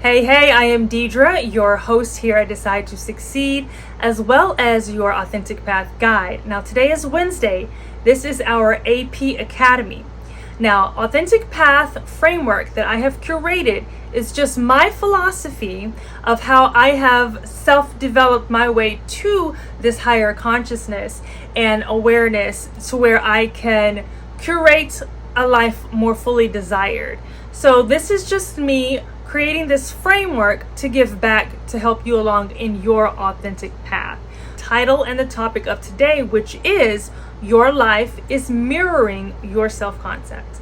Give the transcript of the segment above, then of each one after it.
Hey, I am Deidra, your host here at Decide to Succeed, as well as your Authentic Path Guide. Now, today is Wednesday. This is our AP Academy. Now, Authentic Path framework that I have curated is just my philosophy of how I have self-developed my way to this higher consciousness and awareness to where I can curate a life more fully desired. So this is just me creating this framework to give back to help you along in your authentic path. Title and the topic of today, which is Your Life is Mirroring Your Self-Concept.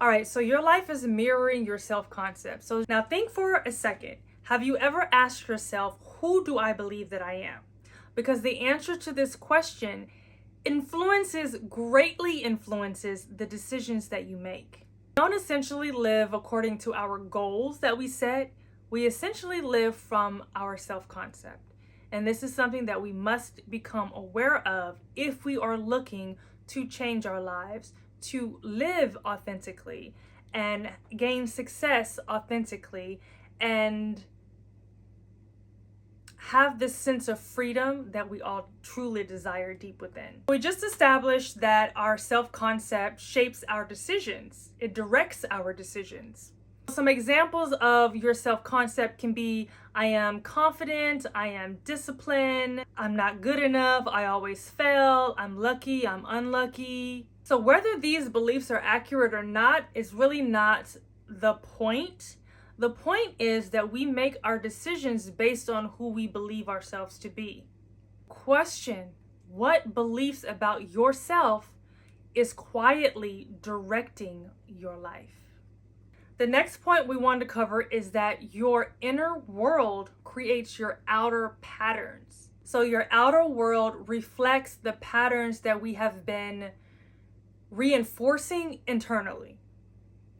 All right, so your life is mirroring your self-concept. So now think for a second. Have you ever asked yourself, who do I believe that I am? Because the answer to this question greatly influences the decisions that you make. We don't essentially live according to our goals that we set. We essentially live from our self-concept. And this is something that we must become aware of if we are looking to change our lives, to live authentically and gain success authentically and have this sense of freedom that we all truly desire deep within. We just established that our self-concept shapes our decisions. It directs our decisions. Some examples of your self-concept can be, I am confident, I am disciplined, I'm not good enough, I always fail, I'm lucky, I'm unlucky. So whether these beliefs are accurate or not is really not the point. The point is that we make our decisions based on who we believe ourselves to be. Question: what beliefs about yourself is quietly directing your life? The next point we want to cover is that your inner world creates your outer patterns. So your outer world reflects the patterns that we have been reinforcing internally.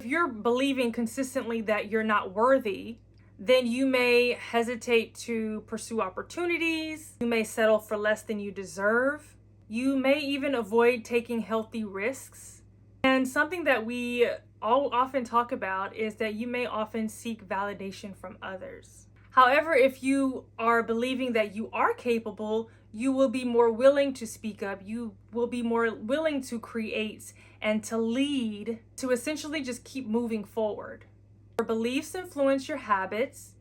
If you're believing consistently that you're not worthy, then you may hesitate to pursue opportunities. You may settle for less than you deserve. You may even avoid taking healthy risks. And something that we all often talk about is that you may often seek validation from others. However, if you are believing that you are capable, you will be more willing to speak up. You will be more willing to create and to lead, to essentially just keep moving forward. Your beliefs influence your habits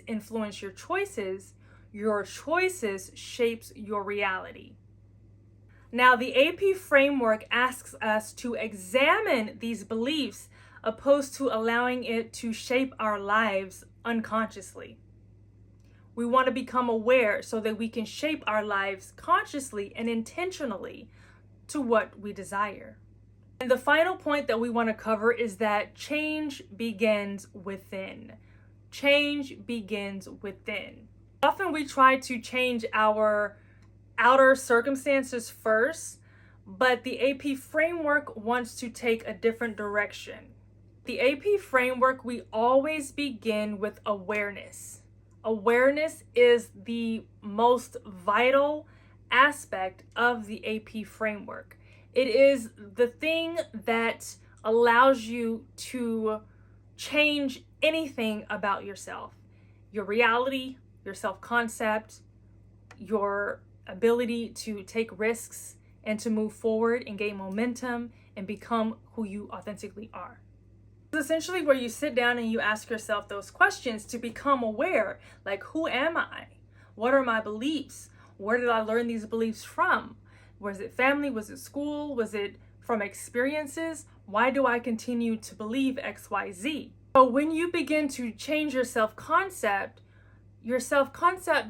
influence your choices shapes your reality. Now, the AP framework asks us to examine these beliefs opposed to allowing it to shape our lives unconsciously. We want to become aware so that we can shape our lives consciously and intentionally to what we desire. And the final point that we want to cover is that change begins within. Change begins within. Often we try to change our outer circumstances first, but the AP framework wants to take a different direction. The AP framework, we always begin with awareness. Awareness is the most vital aspect of the AP framework. It is the thing that allows you to change anything about yourself, your reality, your self-concept, your ability to take risks and to move forward and gain momentum and become who you authentically are. It's essentially where you sit down and you ask yourself those questions to become aware, like, who am I? What are my beliefs? Where did I learn these beliefs from? Was it family? Was it school? Was it from experiences? Why do I continue to believe XYZ? So when you begin to change your self-concept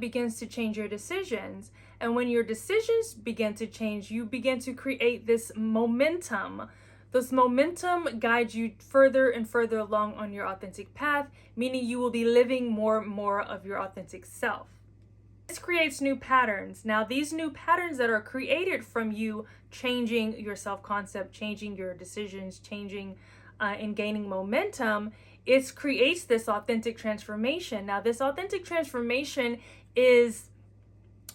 begins to change your decisions. And when your decisions begin to change, you begin to create this momentum. This momentum guides you further and further along on your authentic path, meaning you will be living more and more of your authentic self. This creates new patterns. Now, these new patterns that are created from you changing your self-concept, changing your decisions, changing and gaining momentum, it creates this authentic transformation. Now, this authentic transformation is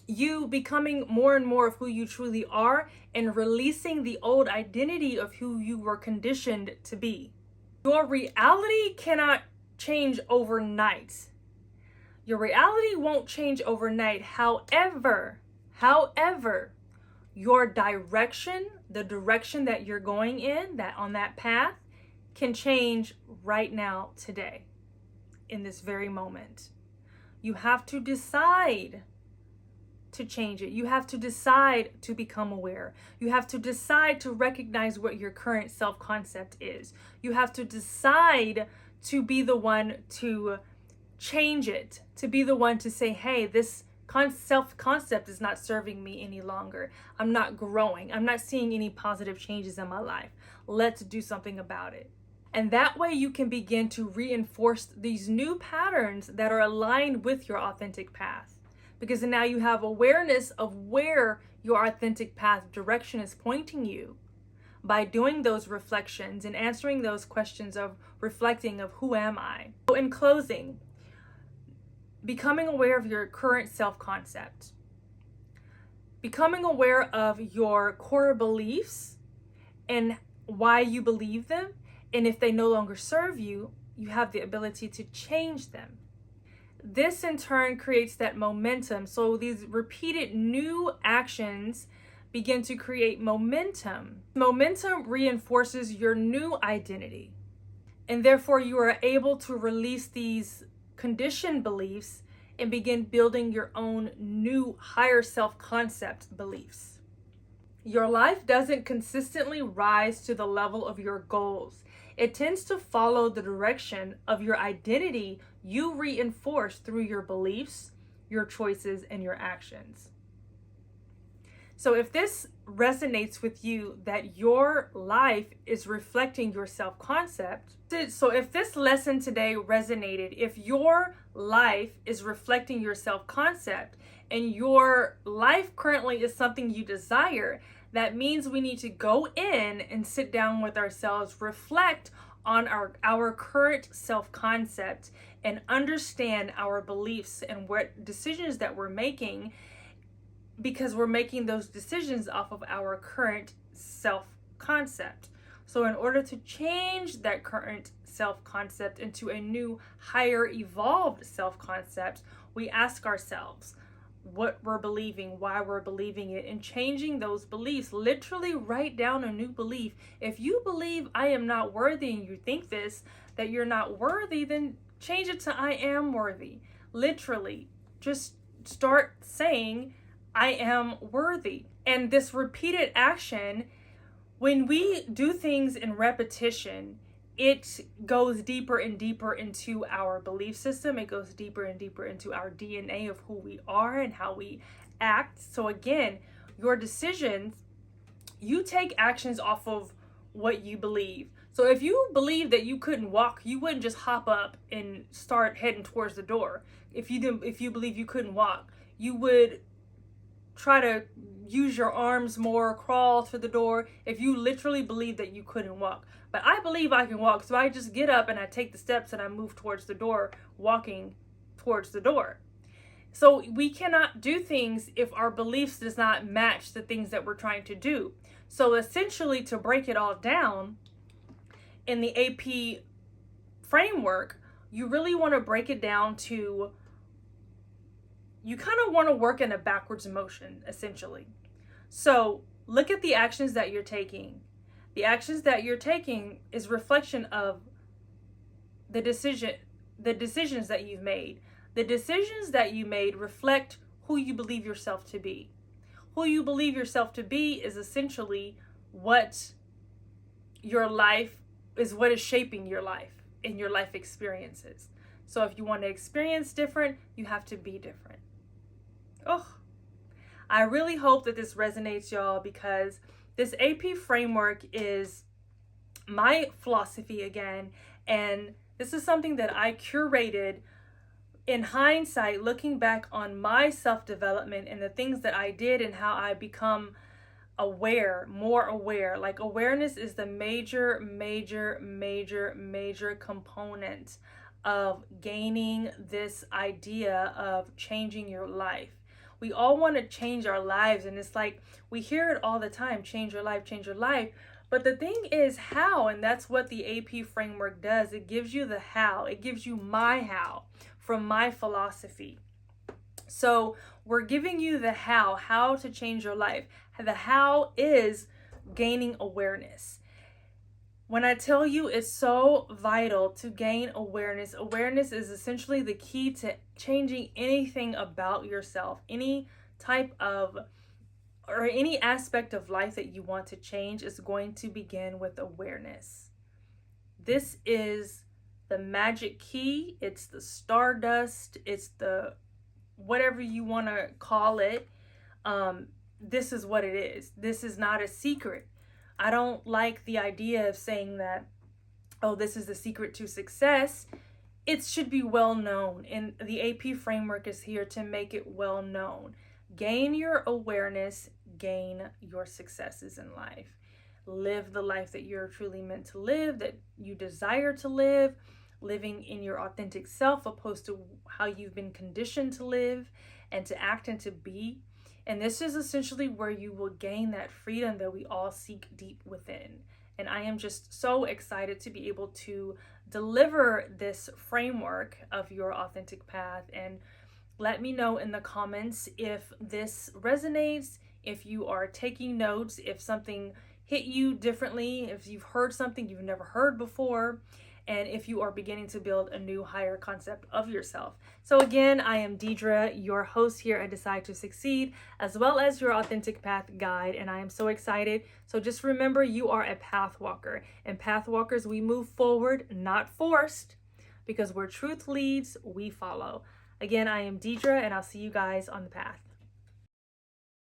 you becoming more and more of who you truly are and releasing the old identity of who you were conditioned to be. Your reality cannot change overnight. Your reality won't change overnight. However, your direction, the direction that you're going in, that on that path, can change right now, today, in this very moment. You have to decide to change it. You have to decide to become aware. You have to decide to recognize what your current self-concept is. You have to decide to be the one to change it, to be the one to say, hey, this self-concept is not serving me any longer. I'm not growing. I'm not seeing any positive changes in my life. Let's do something about it. And that way you can begin to reinforce these new patterns that are aligned with your authentic path. Because now you have awareness of where your authentic path direction is pointing you by doing those reflections and answering those questions of reflecting of who am I. So in closing, becoming aware of your current self-concept, becoming aware of your core beliefs and why you believe them, and if they no longer serve you, you have the ability to change them. This in turn creates that momentum. So these repeated new actions begin to create momentum. Momentum reinforces your new identity. And therefore you are able to release these conditioned beliefs and begin building your own new higher self-concept beliefs. Your life doesn't consistently rise to the level of your goals. It tends to follow the direction of your identity you reinforce through your beliefs, your choices, and your actions. So if this resonates with you, that your life is reflecting your self-concept, so if this lesson today resonated, if your life is reflecting your self-concept and your life currently is something you desire, that means we need to go in and sit down with ourselves, reflect on our current self-concept and understand our beliefs and what decisions that we're making, because we're making those decisions off of our current self-concept. So in order to change that current self-concept into a new, higher, evolved self-concept, we ask ourselves what we're believing, why we're believing it, and changing those beliefs. Literally write down a new belief. If you believe I am not worthy and you think this, that you're not worthy, then change it to I am worthy. Literally, just start saying I am worthy. And this repeated action, when we do things in repetition, it goes deeper and deeper into our belief system. It goes deeper and deeper into our DNA of who we are and how we act. So again, your decisions, you take actions off of what you believe. So if you believe that you couldn't walk, you wouldn't just hop up and start heading towards the door. If you believe you couldn't walk, you would try to use your arms more, crawl to the door, if you literally believe that you couldn't walk. But I believe I can walk, so I just get up and I take the steps and I move towards the door, walking towards the door. So we cannot do things if our beliefs does not match the things that we're trying to do. So essentially, to break it all down, in the AP framework, you really want to break it down to, you kind of want to work in a backwards motion, essentially. So look at the actions that you're taking. The actions that you're taking is reflection of the decisions that you've made. The decisions that you made reflect who you believe yourself to be. Who you believe yourself to be is essentially what your life is, what is shaping your life and your life experiences. So if you want to experience different, you have to be different. Oh, I really hope that this resonates, y'all, because this AP framework is my philosophy again, and this is something that I curated in hindsight, looking back on my self-development and the things that I did and how I become aware, more aware. Like, awareness is the major component of gaining this idea of changing your life. We all want to change our lives, and it's like we hear it all the time, change your life, change your life. But the thing is how, and that's what the AP framework does. It gives you the how. It gives you my how from my philosophy. So we're giving you the how to change your life. The how is gaining awareness. When I tell you it's so vital to gain awareness, awareness is essentially the key to changing anything about yourself, any type of or any aspect of life that you want to change is going to begin with awareness. This is the magic key. It's the stardust. It's the whatever you want to call it. This is what it is. This is not a secret. I don't like the idea of saying that, oh, this is the secret to success. It should be well known, and the AP framework is here to make it well known. Gain your awareness, gain your successes in life. Live the life that you're truly meant to live, that you desire to live, living in your authentic self opposed to how you've been conditioned to live and to act and to be. And this is essentially where you will gain that freedom that we all seek deep within. And I am just so excited to be able to deliver this framework of your authentic path. And let me know in the comments if this resonates, if you are taking notes, if something hit you differently, if you've heard something you've never heard before, and if you are beginning to build a new higher concept of yourself. So again, I am Deidra, your host here at Decide to Succeed, as well as your authentic path guide, and I am so excited. So just remember, you are a path walker, and path walkers, we move forward, not forced, because where truth leads, we follow. Again, I am Deidra, and I'll see you guys on the path.